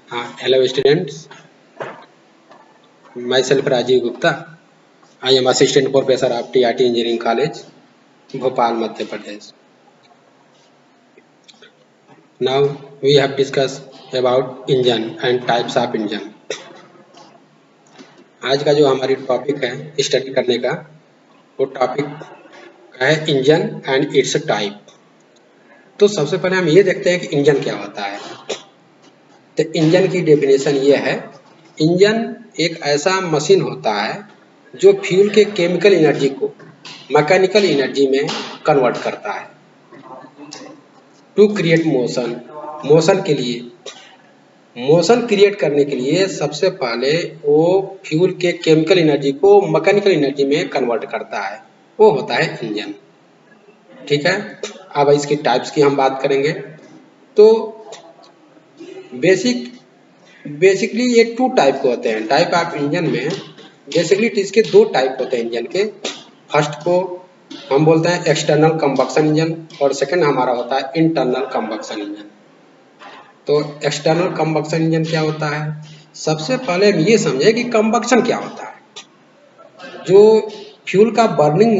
Hello students, myself Rajiv Gupta. I am Assistant Professor of TRT Engineering College, Bhopal, Madhya Pradesh. Now we have discussed about engine and types of engine. आज का जो हमारी topic है study करने का वो topic है engine and it's type. तो सबसे पहले हम ये देखते हैं कि इंजन क्या होता है। तो इंजन की डेफिनेशन ये है, इंजन एक ऐसा मशीन होता है जो फ्यूल के केमिकल एनर्जी को मैकेनिकल एनर्जी में कन्वर्ट करता है to create motion. Motion create करने के लिए सबसे पहले वो फ्यूल के केमिकल एनर्जी को मैकेनिकल एनर्जी में कन्वर्ट करता है, वो होता है इंजन। ठीक है, अब इसकी टाइप्स की हम बात करेंगे। तो बेसिकली ये टू टाइप के होते हैं। टाइप ऑफ इंजन में बेसिकली इसके दो टाइप होते हैं इंजन के। फर्स्ट को हम बोलते हैं एक्सटर्नल कंबक्शन इंजन और सेकंड हमारा होता है इंटरनल कंबक्शन इंजन। तो एक्सटर्नल कंबक्शन इंजन क्या होता है, सबसे पहले हम ये समझे कि कंबक्शन क्या होता है। जो फ्यूल का बर्निंग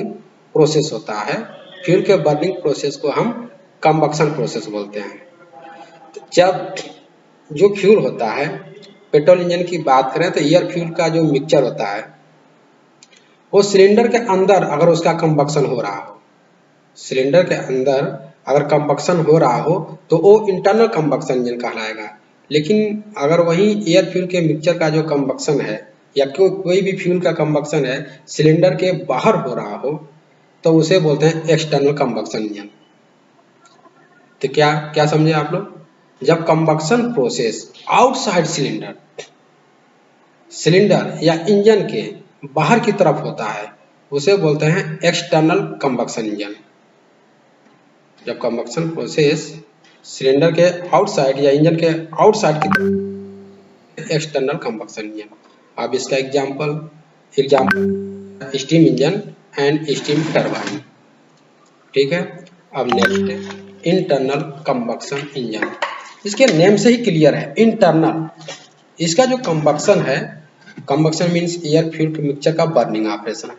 प्रोसेस होता है, फ्यूल के बर्निंग प्रोसेस को हम कंबक्शन प्रोसेस बोलते हैं। तो जब जो फ्यूल होता है, पेट्रोल इंजन की बात करें तो एयर फ्यूल का जो मिक्सचर होता है वो सिलेंडर के अंदर अगर उसका कंबक्शन हो रहा हो, सिलेंडर के अंदर अगर कंबक्शन हो रहा हो तो वो इंटरनल कंबक्शन इंजन कहलाएगा। लेकिन अगर वही एयर फ्यूल के मिक्सचर का जो कंबक्शन है या कोई भी फ्यूल का कंबक्शन है सिलेंडर के बाहर हो रहा हो तो उसे बोलते हैं एक्सटर्नल कंबक्शन इंजन। तो क्या क्या समझे आप लोग, जब कंबक्शन प्रोसेस आउटसाइड सिलेंडर या इंजन के बाहर की तरफ होता है उसे बोलते हैं एक्सटर्नल कंबक्शन इंजन। जब कंबक्शन प्रोसेस सिलेंडर के आउटसाइड या इंजन के आउटसाइड की तरफ, एक्सटर्नल कंबक्शन इंजन। अब इसका example steam engine and steam turbine. ठीक है, अब नेक्स्ट इंटरनल कंबक्शन इंजन। इसके नेम से ही क्लियर है, इंटरनल। इसका जो कंबक्शन है, कंबक्शन मीन्स एयर फ्यूल के मिक्सचर का बर्निंग ऑपरेशन।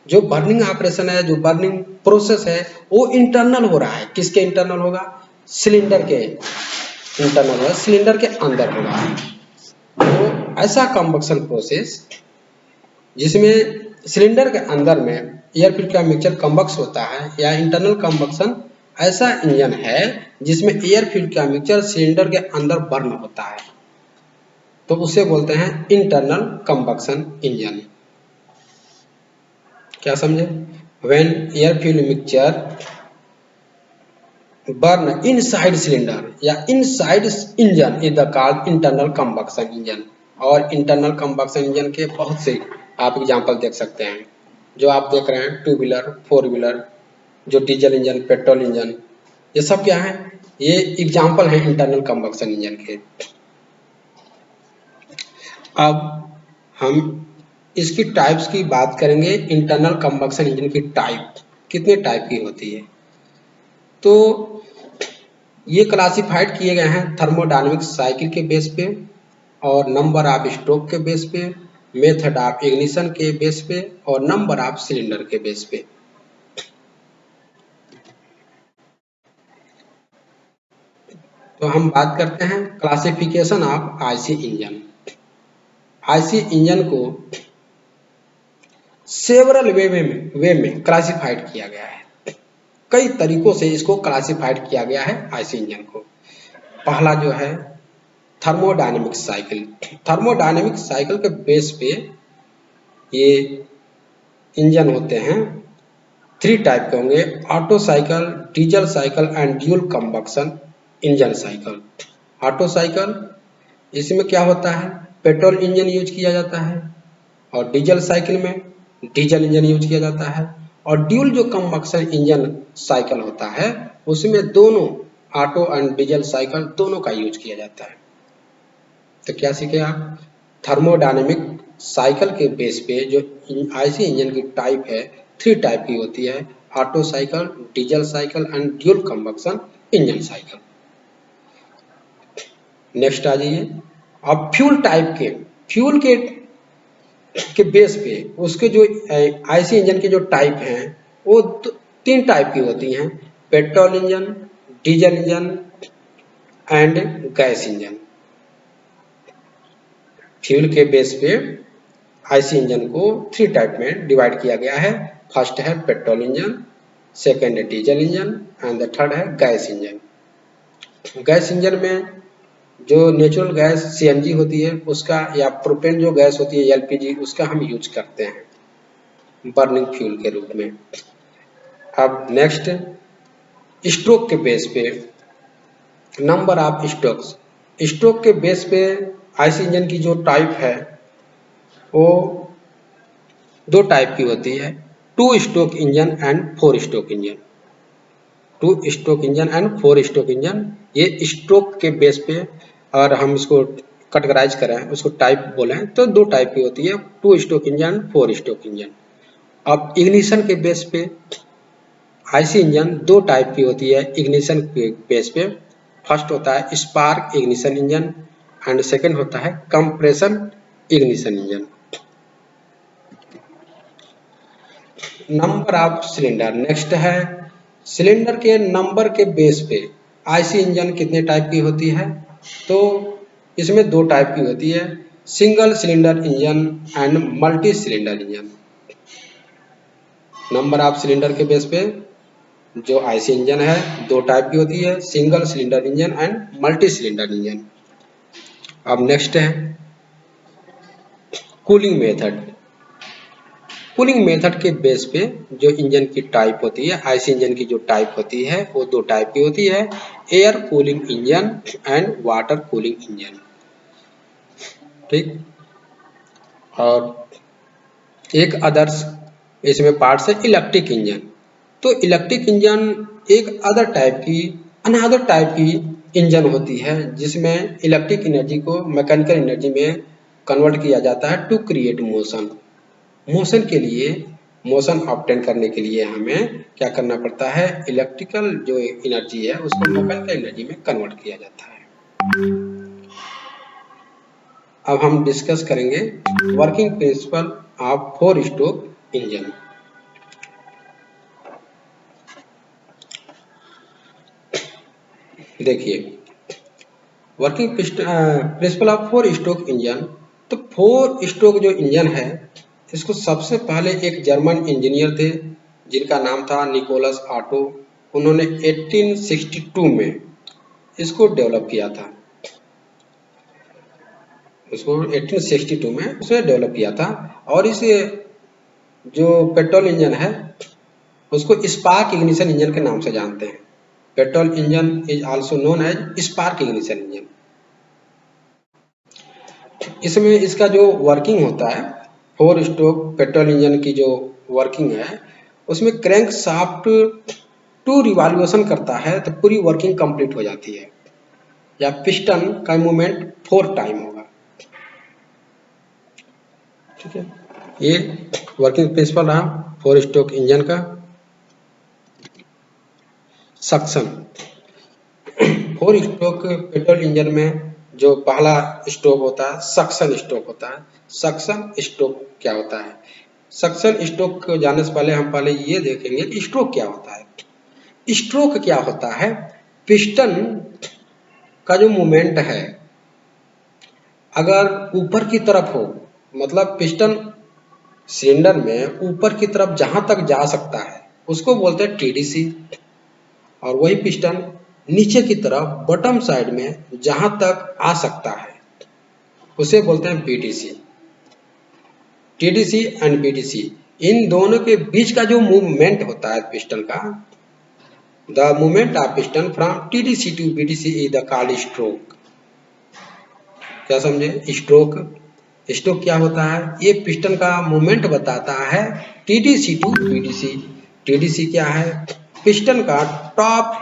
जो बर्निंग ऑपरेशन है, जो बर्निंग प्रोसेस है वो इंटरनल हो रहा है। किसके इंटरनल होगा, सिलेंडर के इंटरनल होगा, सिलेंडर के अंदर होगा। तो ऐसा कंबक्शन प्रोसेस जिसमें सिलेंडर के अंदर में एयर फ्यूल का मिक्सचर कंबक्स होता है या इंटरनल कंबक्शन ऐसा इंजन है जिसमें एयर फ्यूल का मिक्सचर सिलेंडर के अंदर बर्न होता है, तो उसे बोलते हैं इंटरनल कंबक्शन इंजन। क्या समझे, when air fuel mixture burn inside cylinder या inside engine is the called internal combustion engine. और इंटरनल कंबक्शन इंजन के बहुत से आप एग्जांपल देख सकते हैं। जो आप देख रहे हैं टू व्हीलर, फोर व्हीलर, जो डीजल इंजन, पेट्रोल इंजन, ये सब क्या है, ये एग्जांपल है इंटरनल कंबक्शन इंजन के। अब हम इसकी टाइप्स की बात करेंगे। इंटरनल कंबक्शन इंजन की टाइप कितने टाइप की होती है, तो ये क्लासिफाइड किए गए हैं थर्मोडायनेमिक साइकिल के बेस पे और नंबर ऑफ स्ट्रोक के बेस पे, मेथड ऑफ इग्निशन के बेस पे और नंबर ऑफ सिलेंडर के बेस पे। तो हम बात करते हैं classification of IC engine. IC engine को सेवरल वे में क्लासिफाइड किया गया है। कई तरीकों से इसको क्लासिफाइड किया गया है आईसी इंजन को। पहला जो है थर्मोडायनेमिक साइकिल। थर्मोडायनेमिक साइकिल के बेस पे ये इंजन होते हैं, थ्री टाइप के होंगे, auto cycle, diesel cycle and dual combustion engine cycle. Auto cycle, इसमें क्या होता है, पेट्रोल इंजन यूज किया जाता है और डीजल साइकिल में डीजल इंजन यूज किया जाता है। और ड्यूल जो कंबक्शन इंजन साइकिल होता है उसमें दोनों ऑटो एंड डीजल साइकिल दोनों का यूज किया जाता है। तो क्या सीखे आप, थर्मोडायनेमिक साइकिल के बेस पे जो आईसी इंजन की टाइप है, थ्री टाइप की होती है, Otto cycle, diesel cycle and dual combustion engine cycle. Next आ जाइए, अब फ्यूल के बेस पे उसके जो आईसी इंजन के जो टाइप हैं वो 3 टाइप की होती हैं, petrol engine, diesel engine and gas engine. Fuel के बेस पे आईसी इंजन को 3 टाइप में डिवाइड किया गया है। फर्स्ट है पेट्रोल इंजन, सेकेंड है diesel engine and the third है गैस इंजन। गैस इंजन में जो नेचुरल गैस सीएनजी होती है उसका, या प्रोपेन जो गैस होती है एलपीजी, उसका हम यूज करते हैं बर्निंग फ्यूल के रूप में। अब नेक्स्ट, स्ट्रोक के बेस पे नंबर ऑफ स्ट्रोक्स। स्ट्रोक के बेस पे आईसी इंजन की जो टाइप है वो 2 टाइप की होती है, 2 stroke engine and 4 stroke engine. 2 stroke engine and 4 stroke engine, ये स्ट्रोक के बेस पे अगर हम इसको कैटेगराइज करें, उसको टाइप बोलें तो 2 टाइप की होती है, 2 स्ट्रोक इंजन, 4 स्ट्रोक इंजन। अब इग्निशन के बेस पे आईसी इंजन 2 टाइप की होती है इग्निशन के बेस पे। फर्स्ट होता है spark ignition engine and second होता है compression ignition engine. Number of cylinder next है, सिलेंडर के नंबर के बेस पे आईसी इंजन कितने टाइप की होती है, तो इसमें 2 टाइप की होती है, single cylinder engine and multi cylinder engine. Number of cylinder के बेस पे जो आईसी इंजन है 2 टाइप की होती है, single cylinder engine and multi cylinder engine. अब नेक्स्ट है कूलिंग मेथड। कूलिंग मेथड के बेस पे जो इंजन की टाइप होती है, आईसी इंजन की जो टाइप होती है वो 2 टाइप की होती है, air cooling engine and water cooling engine. ठीक, और एक अदर्स इसमें पार्ट्स है इलेक्ट्रिक इंजन। तो इलेक्ट्रिक इंजन एक अनअदर टाइप की इंजन होती है जिसमें इलेक्ट्रिक एनर्जी को मैकेनिकल एनर्जी में कन्वर्ट किया जाता है टू क्रिएट मोशन। मोशन के लिए, मोशन ऑब्टेन करने के लिए हमें क्या करना पड़ता है, इलेक्ट्रिकल जो एनर्जी है उसको मैकेनिकल एनर्जी में कन्वर्ट किया जाता है। अब हम डिस्कस करेंगे working principle of 4 stroke engine. देखिए working principle of 4 stroke engine. तो 4 स्ट्रोक जो इंजन है इसको सबसे पहले एक जर्मन इंजीनियर थे जिनका नाम था निकोलस ऑटो। उन्होंने 1862 में इसको डेवलप किया था, उसको 1862 में उसने डेवलप किया था। और इस जो पेट्रोल इंजन है उसको स्पार्क इग्निशन इंजन के नाम से जानते हैं। Petrol engine is also known as spark ignition engine. इसमें इसका जो वर्किंग होता है, 4 स्ट्रोक पेट्रोल इंजन की जो वर्किंग है उसमें क्रैंक शाफ्ट 2 रिवॉल्यूशन करता है तो पूरी वर्किंग कंप्लीट हो जाती है, या पिस्टन का मूवमेंट 4 टाइम होगा। ठीक है, ये वर्किंग प्रिंसिपल रहा 4 स्ट्रोक इंजन का। सक्शन, 4 स्ट्रोक पेट्रोल इंजन में जो पहला स्ट्रोक होता है सक्शन स्ट्रोक होता है। सक्शन स्ट्रोक क्या होता है, सक्शन स्ट्रोक को जानने से पहले हम पहले ये देखेंगे कि स्ट्रोक क्या होता है। स्ट्रोक क्या होता है, पिस्टन का जो मूवमेंट है अगर ऊपर की तरफ हो, मतलब पिस्टन सिलेंडर में ऊपर की तरफ जहां तक जा सकता है उसको बोलते हैं टीडीसी, और वही पिस्टन नीचे की तरफ बॉटम साइड में जहां तक आ सकता है उसे बोलते हैं बीटीसी। टीडीसी एंड बीटीसी, इन दोनों के बीच का जो मूवमेंट होता है पिस्टन का, the movement of piston from TDC to BTC is the called stroke. क्या समझे, स्ट्रोक। स्ट्रोक क्या होता है, ये पिस्टन का मूवमेंट बताता है टीडीसी टू बीटीसी। टीडीसी क्या है, पिस्टन का टॉप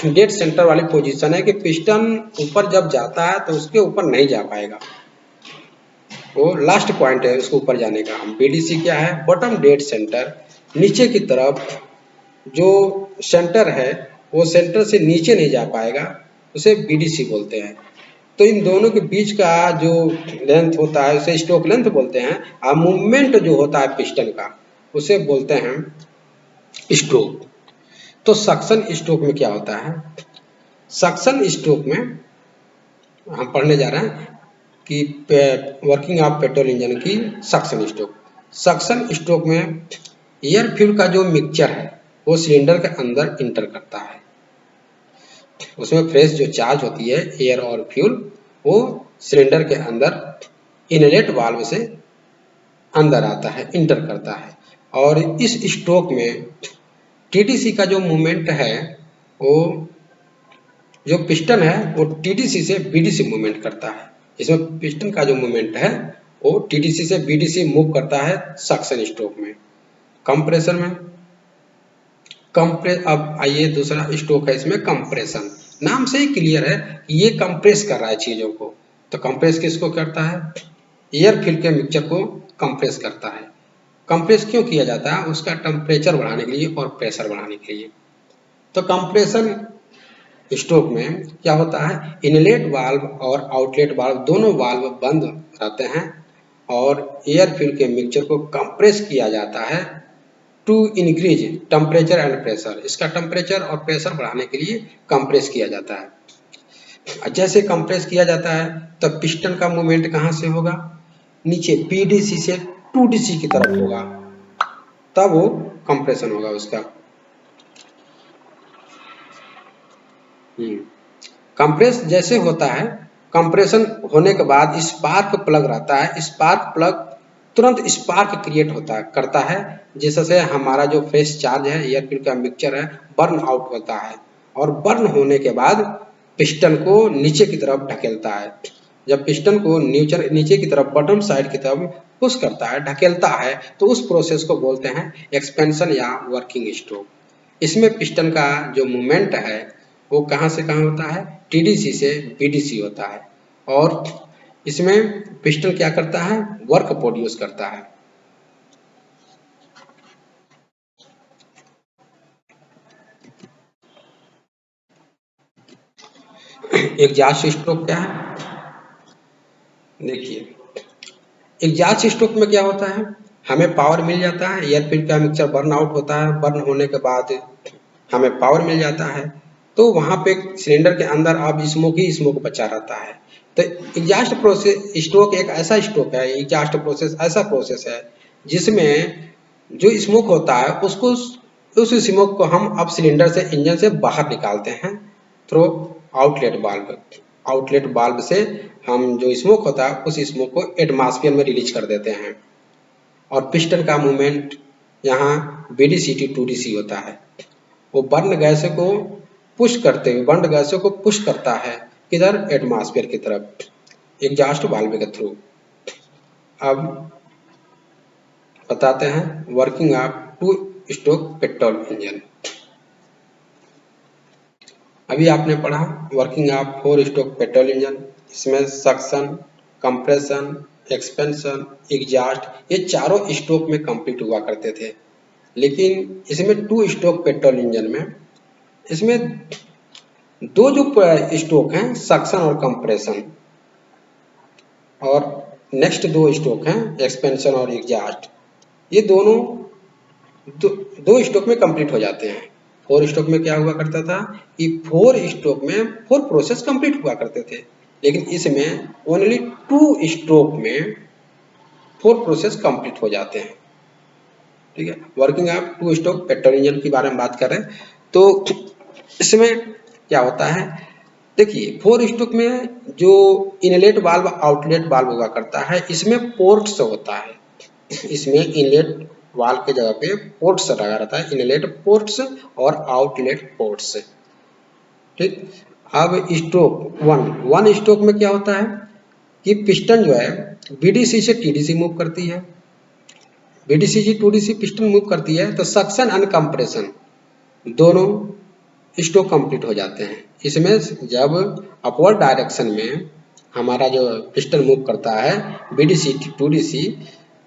डेड सेंटर वाली पोजीशन है कि पिस्टन ऊपर जब जाता है तो उसके ऊपर नहीं जा पाएगा, वो लास्ट पॉइंट है उसको ऊपर जाने का। बीडीसी क्या है, बॉटम डेड सेंटर, नीचे की तरफ जो सेंटर है वो सेंटर से नीचे नहीं जा पाएगा, उसे बीडीसी बोलते हैं। तो इन दोनों के बीच का जो लेंथ होता है उसे स्ट्रोक लेंथ बोलते हैं, और मूवमेंट जो होता है पिस्टन का उसे बोलते हैं स्ट्रोक। तो सक्शन स्ट्रोक में क्या होता है? सक्शन स्ट्रोक में हम पढ़ने जा रहे हैं कि वर्किंग ऑफ पेट्रोल इंजन की सक्शन स्ट्रोक। सक्शन स्ट्रोक में एयर फ्यूल का जो मिक्सचर है वो सिलेंडर के अंदर इंटर करता है। उसमें फ्रेश जो चार्ज होती है एयर और फ्यूल वो सिलेंडर के अंदर इनलेट वाल्व से अंदर आता है, इंटर करता है। और इस स्ट्रोक में टीडीसी का जो मूवमेंट है वो जो पिस्टन है वो टीडीसी से बीडीसी मूवमेंट करता है। इसमें पिस्टन का जो मूवमेंट है वो टीडीसी से बीडीसी मूव करता है सक्शन स्ट्रोक में। कंप्रेसर में अब आइए दूसरा स्ट्रोक है, इसमें कंप्रेशन। नाम से ही क्लियर है कि ये कंप्रेस कर रहा है चीजों को। तो कंप्रेस किसको करता है? एयर फिल के मिक्सचर को कंप्रेस करता है। कंप्रेस क्यों किया जाता है? उसका टेम्परेचर बढ़ाने के लिए और प्रेशर बढ़ाने के लिए। तो कंप्रेशन स्ट्रोक में क्या होता है? इनलेट वाल्व और आउटलेट वाल्व दोनों वाल्व बंद रहते हैं और एयर फिल के मिक्सचर को कंप्रेस किया जाता है to increase temperature and pressure. इसका टेम्परेचर और प्रेशर बढ़ाने के लिए कंप्रेस किया जाता है। जैसे कंप्रेस किया जाता है तब पिस्टन का मूवमेंट कहाँ से होगा? नीचे बीडीसी से टूडीसी की तरफ होगा, तब वो कंप्रेशन होगा उसका। कंप्रेस जैसे होता है, कंप्रेशन होने के बाद स्पार्क प्लग रहता है। स्पार्क प्लग तुरंत स्पार्क क्रिएट करता है, जिससे हमारा जो फ्रेश चार्ज है एयर फिल का मिक्सचर है बर्न आउट होता है, और बर्न होने के बाद पिस्टन को नीचे की तरफ ढकेलता है। जब पिस्टन को नीचे की तरफ बॉटम साइड की तरफ पुश करता है, ढकेलता है, तो उस प्रोसेस को बोलते हैं एक्सपेंशन या वर्किंग स्ट्रोक। इसमें पिस्टन का जो मूवमेंट है वो कहाँ से कहाँ होता है? टीडीसी से बीडीसी होता है, और इसमें पिस्टन क्या करता है? वर्क प्रोड्यूस करता है। एग्जॉस्ट स्ट्रोक क्या है? देखिए, एग्जॉस्ट स्ट्रोक में क्या होता है? हमें पावर मिल जाता है, एयर फिल का मिक्सचर बर्न आउट होता है, बर्न होने के बाद हमें पावर मिल जाता है, तो वहां पे सिलेंडर के अंदर अब स्मोक ही स्मोक बचा रहता है। तो एग्जॉस्ट प्रोसेस स्ट्रोक एक ऐसा स्ट्रोक है, एग्जॉस्ट प्रोसेस ऐसा प्रोसेस है जिसमें जो स्मोक होता है उसको उस स्मोक को हम अब सिलेंडर से इंजन से बाहर निकालते हैं through outlet valve. Outlet valve से हम जो स्मोक होता है उस स्मोक को एटमॉस्फेयर में रिलीज कर देते हैं, और पिस्टन का मूवमेंट यहाँ बीडीसी टू डीसी होता है। वो बर्न गैस को पुश करते हुए बर्न गैसों को पुश करता है किधर? एटमॉस्फेयर की तरफ, एग्जॉस्ट वाल्व के थ्रू। अब बताते हैं working of two stroke petrol engine. अभी आपने पढ़ा working of four stroke petrol engine. इसमें सक्शन, कंप्रेशन, एक्सपेंशन, एग्जॉस्ट ये चारों स्ट्रोक में कंप्लीट हुआ करते थे। लेकिन इसमें टू स्ट्रोक पेट्रोल इंजन में इसमें दो जो स्ट्रोक हैं सक्शन और कंप्रेशन, और नेक्स्ट दो स्ट्रोक हैं एक्सपेंशन और एग्जॉस्ट। ये दोनों दो स्ट्रोक में कंप्लीट हो जाते हैं। फोर स्ट्रोक में क्या हुआ करता था कि फोर स्ट्रोक में फोर प्रोसेस कंप्लीट हुआ करते थे, लेकिन इसमें ओनली टू स्ट्रोक में फोर प्रोसेस कंप्लीट हो जाते हैं। ठीक है, working of two stroke petrol engine के बारे में बात कर रहे हैं। तो इसमें क्या होता है? देखिए, फोर स्ट्रोक में जो इनलेट वाल्व आउटलेट वाल्व हुआ करता है, इसमें पोर्ट्स होता है। इसमें इनलेट वाल्व के जगह पे पोर्ट्स लगा रहता है, इनलेट पोर्ट्स और आउटलेट पोर्ट्स। ठीक, अब स्ट्रोक वन स्ट्रोक में क्या होता है कि पिस्टन जो है बीडीसी से टीडीसी मूव करती है, बीडीसी से टूडीसी पिस्टन मूव करती है, तो सक्शन एंड कंप्रेशन दोनों स्ट्रोक कंप्लीट हो जाते हैं। इसमें जब अपवर्ड डायरेक्शन में हमारा जो पिस्टन मूव करता है बीडीसी टू डीसी,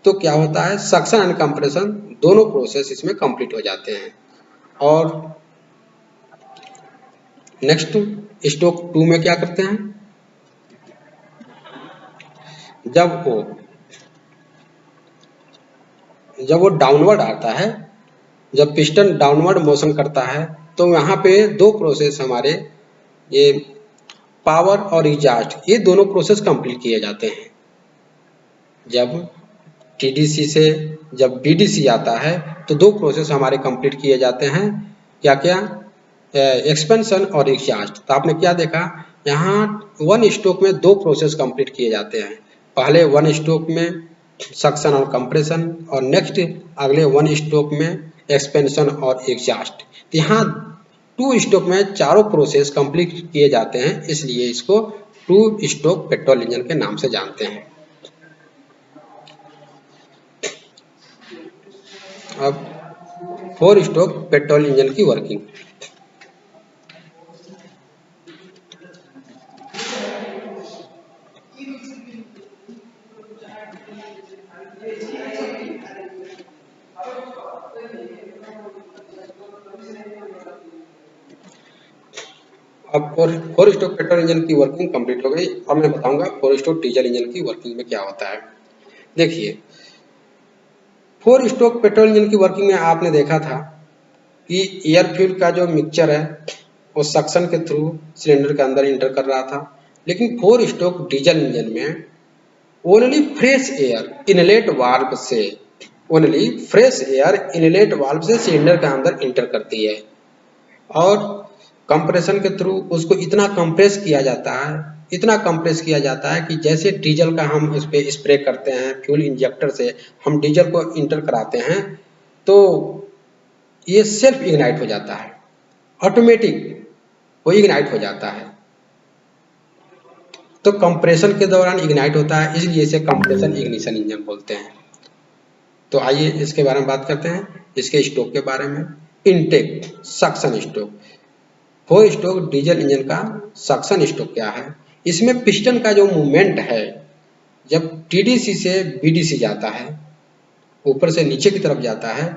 तो क्या होता है? सक्शन एंड कंप्रेशन दोनों प्रोसेस इसमें कंप्लीट हो जाते हैं। और नेक्स्ट स्ट्रोक टू में क्या करते हैं? जब वो डाउनवर्ड आता है, जब पिस्टन डाउनवर्ड मोशन करता है, तो यहाँ पे दो प्रोसेस हमारे, ये पावर और एग्जॉस्ट, ये दोनों प्रोसेस कंप्लीट किए जाते हैं। जब टीडीसी से जब बीडीसी आता है तो दो प्रोसेस हमारे कंप्लीट किए जाते हैं। क्या क्या? एक्सपेंशन और एग्जॉस्ट। तो आपने क्या देखा, यहाँ वन स्ट्रोक में दो प्रोसेस कंप्लीट किए जाते हैं। पहले वन स्ट्रोक में सक्शन और कंप्रेशन, और नेक्स्ट अगले वन स्ट्रोक में एक्सपेंशन और एग्जॉस्ट। यहाँ टू स्ट्रोक में चारों प्रोसेस कंप्लीट किए जाते हैं, इसलिए इसको टू स्ट्रोक पेट्रोल इंजन के नाम से जानते हैं। अब फोर स्ट्रोक पेट्रोल इंजन की वर्किंग। अब फोर स्ट्रोक पेट्रोल इंजन की वर्किंग कंप्लीट हो गई। अब मैं बताऊंगा फोर स्ट्रोक डीजल इंजन की वर्किंग में क्या होता है। देखिए, फोर स्ट्रोक पेट्रोल इंजन की वर्किंग में आपने देखा था कि एयर फ्यूल का जो मिक्सचर है वो सक्शन के थ्रू सिलेंडर के अंदर इंटर कर रहा था। लेकिन फोर स्ट्रोक डीजल इंजन में only fresh air inlet valve से, only fresh air inlet valve से सिलेंडर के अंदर इंटर करती है, और कंप्रेशन के थ्रू उसको इतना कंप्रेस किया जाता है, इतना कंप्रेस किया जाता है कि जैसे डीजल का हम उस पर स्प्रे करते हैं, फ्यूल इंजेक्टर से हम डीजल को इंटर कराते हैं, तो ये सेल्फ इग्नाइट हो जाता है, ऑटोमेटिक वो इग्नाइट हो जाता है। तो कंप्रेशन के दौरान इग्नाइट होता है, इसलिए इसे कंप्रेशन इग्निशन इंजन बोलते हैं। तो आइए इसके बारे में बात करते हैं, इसके स्ट्रोक के बारे में। Intake suction stroke. Four stroke diesel engine का सक्शन स्ट्रोक क्या है? इसमें पिस्टन का जो मूवमेंट है, जब टीडीसी से बीडीसी जाता है, ऊपर से नीचे की तरफ जाता है,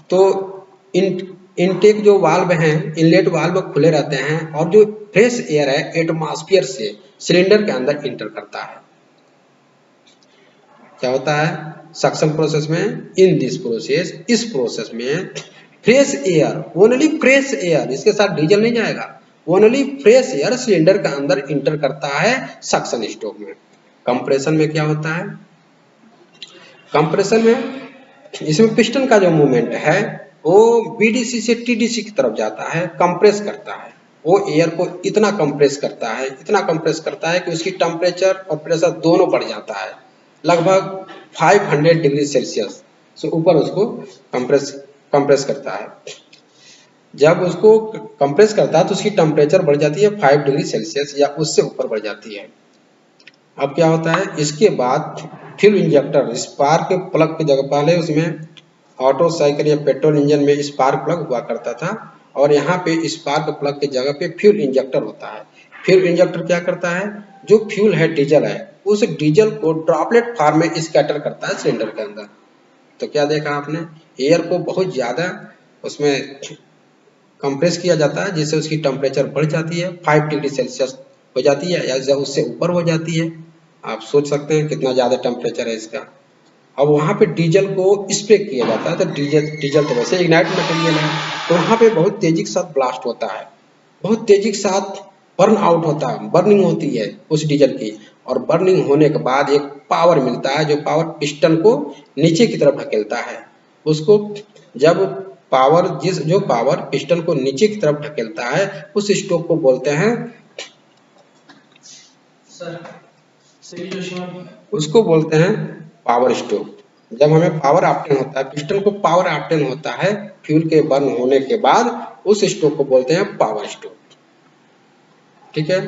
तो इनटेक जो वाल्व हैं, इनलेट वाल्व खुले रहते हैं, और जो फ्रेश एयर है एटमॉस्फेयर से सिलेंडर के अंदर इंटर करता है। क्या होता है सक्शन प्रोसेस में? इन दिस प्रोसेस, इस प्रोसेस में fresh air, only fresh air, इसके साथ डीजल नहीं जाएगा, ओनली फ्रेश एयर सिलेंडर के अंदर इंटर करता है सक्शन स्ट्रोक में। कंप्रेशन में क्या होता है? कंप्रेशन में इसमें पिस्टन का जो मूवमेंट है वो बीडीसी से टीडीसी की तरफ जाता है, कंप्रेस करता है, वो एयर को इतना कंप्रेस करता है, इतना कंप्रेस करता है कि उसकी टेम्परेचर और प्रेशर दोनों बढ़ जाता है, लगभग 500 डिग्री सेल्सियस से ऊपर उसको कंप्रेस करता है। जब उसको कंप्रेस करता है तो उसकी टेम्परेचर बढ़ जाती है 5 डिग्री सेल्सियस या उससे ऊपर बढ़ जाती है। अब क्या होता है, इसके बाद फ्यूल इंजेक्टर, स्पार्क प्लग की जगह, पहले उसमें ऑटो साइकिल या पेट्रोल इंजन में स्पार्क प्लग हुआ करता था, और यहाँ पे स्पार्क प्लग की जगह पे फ्यूल इंजेक्टर होता है। फ्यूल इंजेक्टर क्या करता है, जो फ्यूल है, डीजल है, उस डीजल को ड्रॉपलेट फॉर्म में स्कैटर करता है सिलेंडर के अंदर। तो क्या देखा आपने, एयर को बहुत ज़्यादा उसमें कंप्रेस किया जाता है, जिससे उसकी टेम्परेचर बढ़ जाती है, 5 डिग्री सेल्सियस हो जाती है, या जब उससे ऊपर हो जाती है। आप सोच सकते हैं कितना ज़्यादा टेम्परेचर है इसका। अब वहाँ पे डीजल को स्प्रे किया जाता है, तो डीजल तो वैसे इग्नाइट मटेरियल है, तो वहाँ पे बहुत तेजी के साथ ब्लास्ट होता है, बहुत तेजी के साथ बर्न आउट होता है, बर्निंग होती है उस डीजल की, और बर्निंग होने के बाद एक पावर मिलता है, जो पावर पिस्टन को नीचे की तरफ ढकेलता है। उसको जब जो पावर पिस्टन को नीचे की तरफ ढकेलता है, उस स्ट्रोक को बोलते हैं, उसको बोलते हैं पावर स्ट्रोक। जब हमें पावर ऑप्टेन होता है, पिस्टन को पावर ऑप्टेन होता है फ्यूल के बर्न होने के बाद, उस स्ट्रोक को बोलते हैं पावर स्ट्रोक। ठीक है,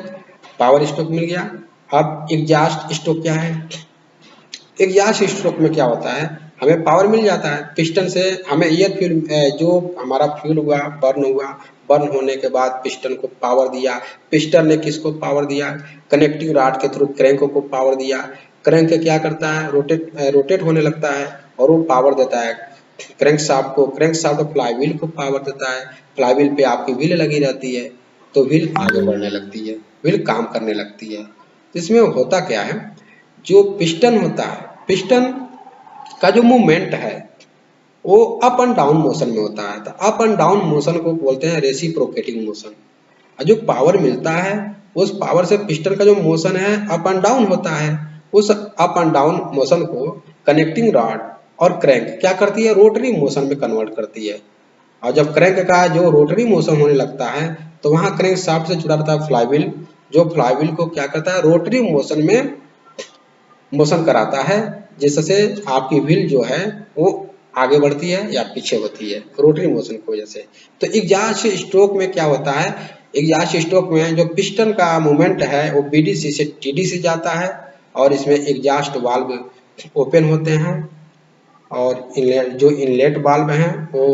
पावर स्ट्रोक मिल गया। अब एग्जॉस्ट स्ट्रोक क्या है? एग्जॉस्ट स्ट्रोक में क्या होता है, हमें पावर मिल जाता है पिस्टन से, हमें एयर फ्यूल, जो हमारा फ्यूल हुआ, बर्न होने के बाद पिस्टन को पावर दिया, पिस्टन ने किसको पावर दिया, कनेक्टिंग रॉड के थ्रू क्रैंक को पावर दिया, क्रैंक क्या करता है, रोटेट होने लगता है और वो पावर देता है क्रैंक शाफ्ट फ्लाईव्हील को पावर देता है, फ्लाईव्हील पे आपकी व्हील लगी रहती है, तो व्हील आगे बढ़ने लगती है, व्हील काम करने लगती है। इसमें होता क्या है, जो पिस्टन होता है, पिस्टन का जो मूवमेंट है वो अप एंड डाउन मोशन में होता है। तो अप एंड डाउन मोशन को बोलते हैं रेसिप्रोकेटिंग मोशन। और जो पावर मिलता है उस पावर से पिस्टन का जो मोशन है अप एंड डाउन होता है। उस अप एंड डाउन मोशन को कनेक्टिंग रॉड और क्रैंक क्या करती है, रोटरी मोशन में कन्वर्ट करती है। और जब क्रैंक का जो रोटरी मोशन होने लगता है तो वहां क्रैंक शाफ्ट से जुड़ा रहता है फ्लाईव्हील, जो फ्लाईव्हील को क्या करता है, रोटरी मोशन में मोशन कराता है, जिससे आपकी व्हील जो है वो आगे बढ़ती है या पीछे होती है रोटरी मोशन की वजह से। तो एग्जॉस्ट स्ट्रोक में क्या होता है, एग्जॉस्ट स्ट्रोक में जो पिस्टन का मूवमेंट है वो बीडीसी से टीडीसी जाता है और इसमें एग्जॉस्ट वाल्व ओपन होते हैं और जो इनलेट वाल्व हैं वो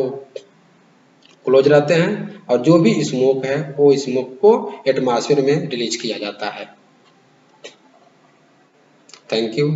क्लोज रहते हैं और जो भी स्मोक है वो स्मोक को एटमॉस्फेयर में रिलीज किया जाता है। Thank you.